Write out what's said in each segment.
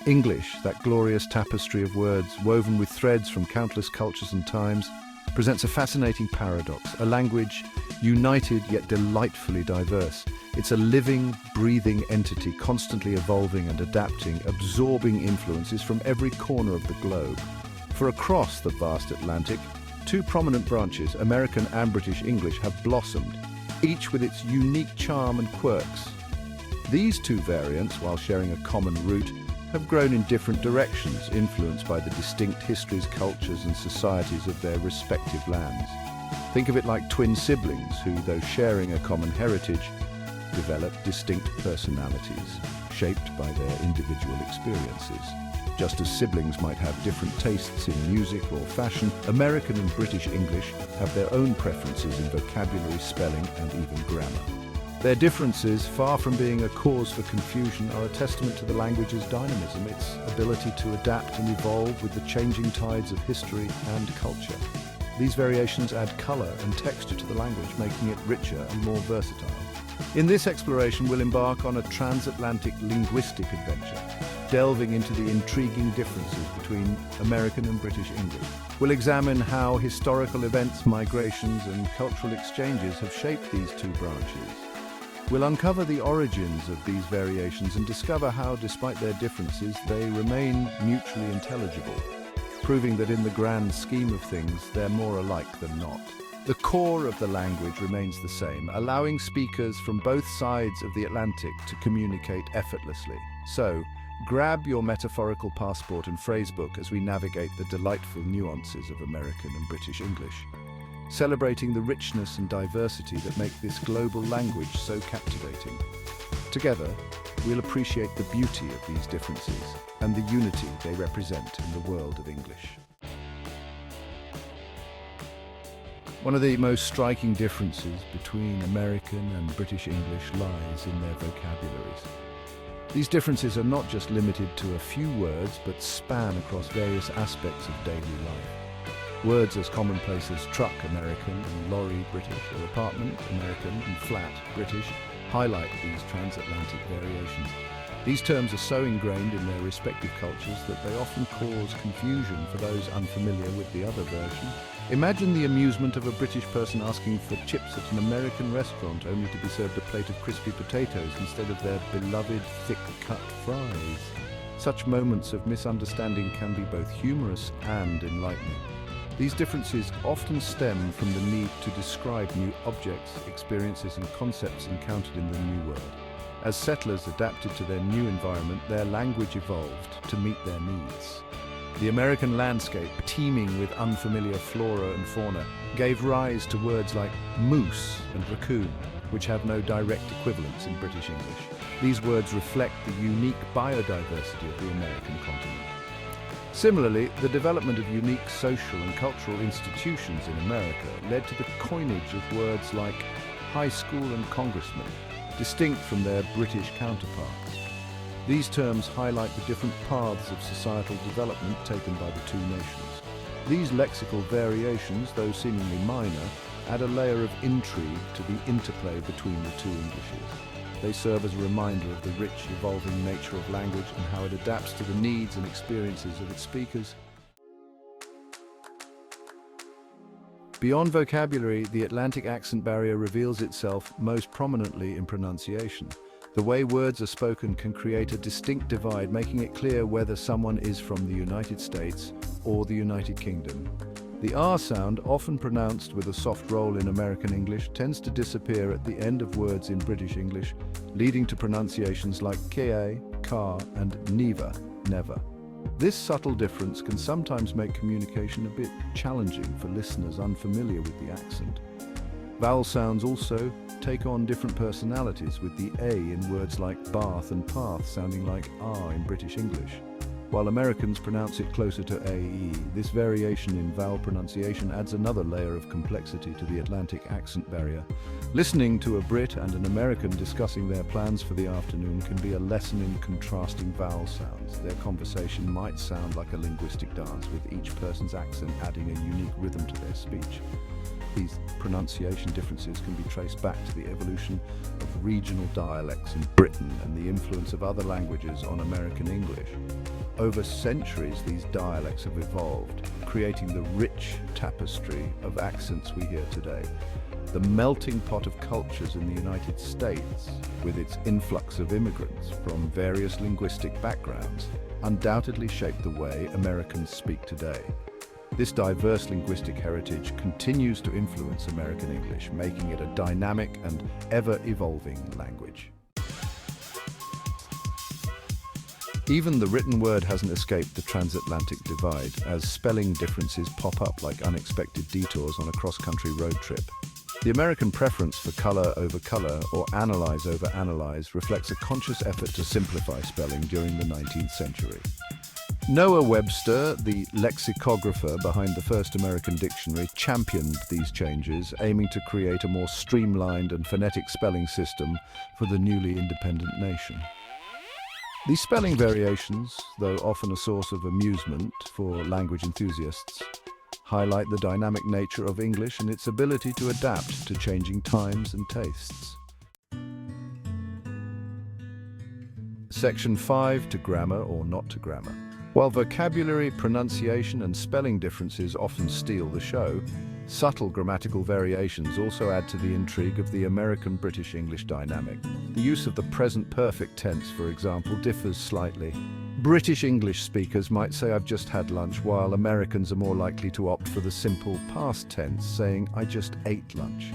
English, that glorious tapestry of words woven with threads from countless cultures and times, presents a fascinating paradox, a language united yet delightfully diverse. It's a living, breathing entity, constantly evolving and adapting, absorbing influences from every corner of the globe. For across the vast Atlantic, two prominent branches, American and British English, have blossomed, each with its unique charm and quirks. These two variants, while sharing a common root, have grown in different directions, influenced by the distinct histories, cultures and societies of their respective lands. Think of it like twin siblings who, though sharing a common heritage, develop distinct personalities, shaped by their individual experiences. Just as siblings might have different tastes in music or fashion, American and British English have their own preferences in vocabulary, spelling and even grammar. Their differences, far from being a cause for confusion, are a testament to the language's dynamism, its ability to adapt and evolve with the changing tides of history and culture. These variations add colour and texture to the language, making it richer and more versatile. In this exploration, we'll embark on a transatlantic linguistic adventure, delving into the intriguing differences between American and British English. We'll examine how historical events, migrations and cultural exchanges have shaped these two branches. We'll uncover the origins of these variations and discover how, despite their differences, they remain mutually intelligible, proving that in the grand scheme of things, they're more alike than not. The core of the language remains the same, allowing speakers from both sides of the Atlantic to communicate effortlessly. So, grab your metaphorical passport and phrasebook as we navigate the delightful nuances of American and British English, celebrating the richness and diversity that make this global language so captivating. Together, we'll appreciate the beauty of these differences and the unity they represent in the world of English. One of the most striking differences between American and British English lies in their vocabularies. These differences are not just limited to a few words, but span across various aspects of daily life. Words as commonplace as truck, American, and lorry, British, or apartment, American, and flat, British, highlight these transatlantic variations. These terms are so ingrained in their respective cultures that they often cause confusion for those unfamiliar with the other version. Imagine the amusement of a British person asking for chips at an American restaurant only to be served a plate of crispy potatoes instead of their beloved thick-cut fries. Such moments of misunderstanding can be both humorous and enlightening. These differences often stem from the need to describe new objects, experiences and concepts encountered in the new world. As settlers adapted to their new environment, their language evolved to meet their needs. The American landscape, teeming with unfamiliar flora and fauna, gave rise to words like moose and raccoon, which have no direct equivalents in British English. These words reflect the unique biodiversity of the American continent. Similarly, the development of unique social and cultural institutions in America led to the coinage of words like high school and congressman, distinct from their British counterparts. These terms highlight the different paths of societal development taken by the two nations. These lexical variations, though seemingly minor, add a layer of intrigue to the interplay between the two Englishes. They serve as a reminder of the rich, evolving nature of language and how it adapts to the needs and experiences of its speakers. Beyond vocabulary, the Atlantic accent barrier reveals itself most prominently in pronunciation. The way words are spoken can create a distinct divide, making it clear whether someone is from the United States or the United Kingdom. The R sound, often pronounced with a soft roll in American English, tends to disappear at the end of words in British English, leading to pronunciations like ka, car, and never, never. This subtle difference can sometimes make communication a bit challenging for listeners unfamiliar with the accent. Vowel sounds also take on different personalities, with the A in words like bath and path sounding like R in British English. While Americans pronounce it closer to AE, this variation in vowel pronunciation adds another layer of complexity to the Atlantic accent barrier. Listening to a Brit and an American discussing their plans for the afternoon can be a lesson in contrasting vowel sounds. Their conversation might sound like a linguistic dance, with each person's accent adding a unique rhythm to their speech. These pronunciation differences can be traced back to the evolution of regional dialects in Britain and the influence of other languages on American English. Over centuries, these dialects have evolved, creating the rich tapestry of accents we hear today. The melting pot of cultures in the United States, with its influx of immigrants from various linguistic backgrounds, undoubtedly shaped the way Americans speak today. This diverse linguistic heritage continues to influence American English, making it a dynamic and ever-evolving language. Even the written word hasn't escaped the transatlantic divide, as spelling differences pop up like unexpected detours on a cross-country road trip. The American preference for color over color or analyze over analyze reflects a conscious effort to simplify spelling during the 19th century. Noah Webster, the lexicographer behind the first American dictionary, championed these changes, aiming to create a more streamlined and phonetic spelling system for the newly independent nation. These spelling variations, though often a source of amusement for language enthusiasts, highlight the dynamic nature of English and its ability to adapt to changing times and tastes. Section 5, to grammar or not to grammar. While vocabulary, pronunciation and spelling differences often steal the show, subtle grammatical variations also add to the intrigue of the American-British English dynamic. The use of the present perfect tense, for example, differs slightly. British English speakers might say "I've just had lunch," while Americans are more likely to opt for the simple past tense, saying "I just ate lunch."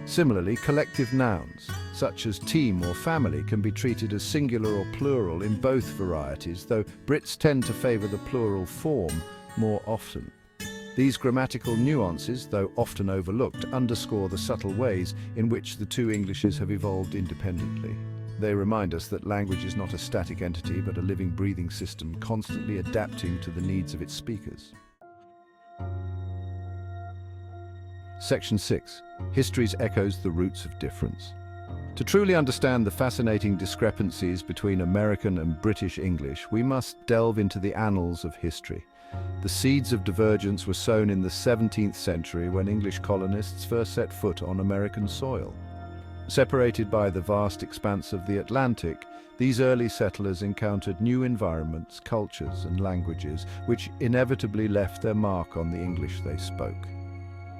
Similarly, collective nouns, such as team or family, can be treated as singular or plural in both varieties, though Brits tend to favour the plural form more often. These grammatical nuances, though often overlooked, underscore the subtle ways in which the two Englishes have evolved independently. They remind us that language is not a static entity but a living, breathing system, constantly adapting to the needs of its speakers. Section 6. History's echoes, the roots of difference. To truly understand the fascinating discrepancies between American and British English, we must delve into the annals of history. The seeds of divergence were sown in the 17th century when English colonists first set foot on American soil. Separated by the vast expanse of the Atlantic, these early settlers encountered new environments, cultures, and languages, which inevitably left their mark on the English they spoke.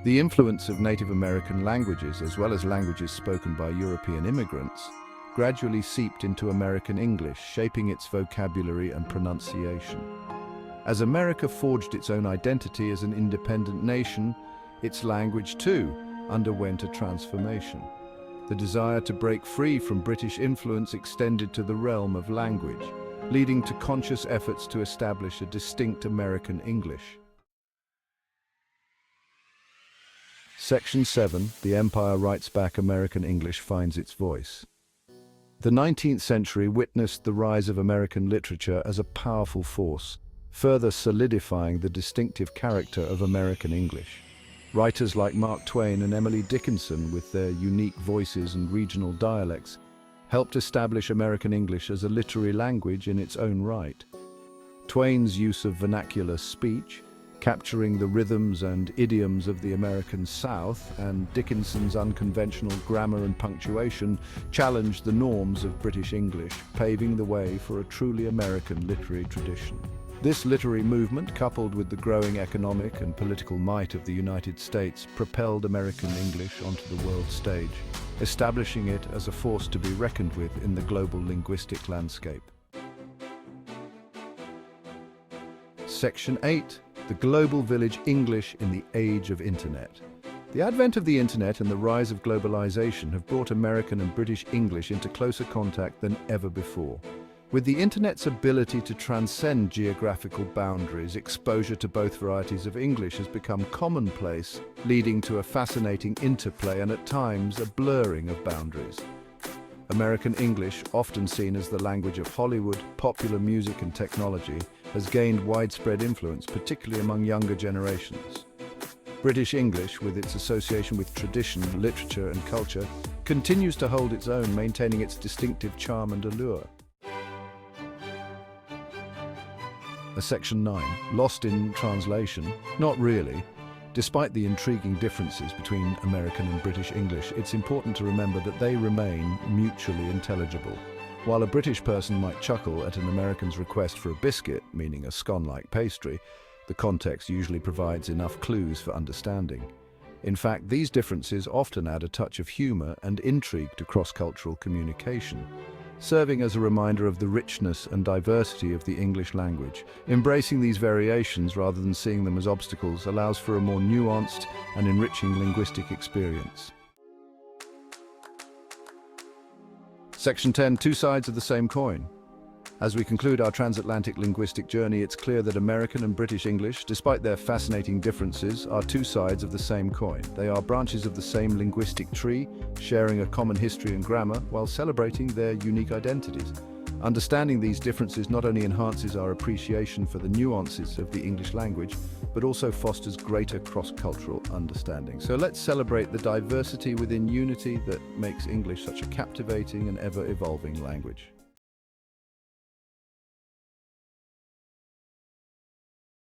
The influence of Native American languages, as well as languages spoken by European immigrants, gradually seeped into American English, shaping its vocabulary and pronunciation. As America forged its own identity as an independent nation, its language too underwent a transformation. The desire to break free from British influence extended to the realm of language, leading to conscious efforts to establish a distinct American English. Section 7. The Empire Writes Back, American English finds its voice. The 19th century witnessed the rise of American literature as a powerful force, further solidifying the distinctive character of American English. Writers like Mark Twain and Emily Dickinson, with their unique voices and regional dialects, helped establish American English as a literary language in its own right. Twain's use of vernacular speech, capturing the rhythms and idioms of the American South, and Dickinson's unconventional grammar and punctuation challenged the norms of British English, paving the way for a truly American literary tradition. This literary movement, coupled with the growing economic and political might of the United States, propelled American English onto the world stage, establishing it as a force to be reckoned with in the global linguistic landscape. Section 8. The Global Village, English in the Age of Internet. The advent of the Internet and the rise of globalization have brought American and British English into closer contact than ever before. With the Internet's ability to transcend geographical boundaries, exposure to both varieties of English has become commonplace, leading to a fascinating interplay and at times a blurring of boundaries. American English, often seen as the language of Hollywood, popular music and technology, has gained widespread influence, particularly among younger generations. British English, with its association with tradition, literature and culture, continues to hold its own, maintaining its distinctive charm and allure. Section 9. Lost in translation? Not really. Despite the intriguing differences between American and British English, it's important to remember that they remain mutually intelligible. While a British person might chuckle at an American's request for a biscuit, meaning a scone-like pastry, the context usually provides enough clues for understanding. In fact, these differences often add a touch of humor and intrigue to cross-cultural communication, serving as a reminder of the richness and diversity of the English language. Embracing these variations rather than seeing them as obstacles allows for a more nuanced and enriching linguistic experience. Section 10. Two sides of the same coin. As we conclude our transatlantic linguistic journey, it's clear that American and British English, despite their fascinating differences, are two sides of the same coin. They are branches of the same linguistic tree, sharing a common history and grammar, while celebrating their unique identities. Understanding these differences not only enhances our appreciation for the nuances of the English language, but also fosters greater cross-cultural understanding. So let's celebrate the diversity within unity that makes English such a captivating and ever-evolving language.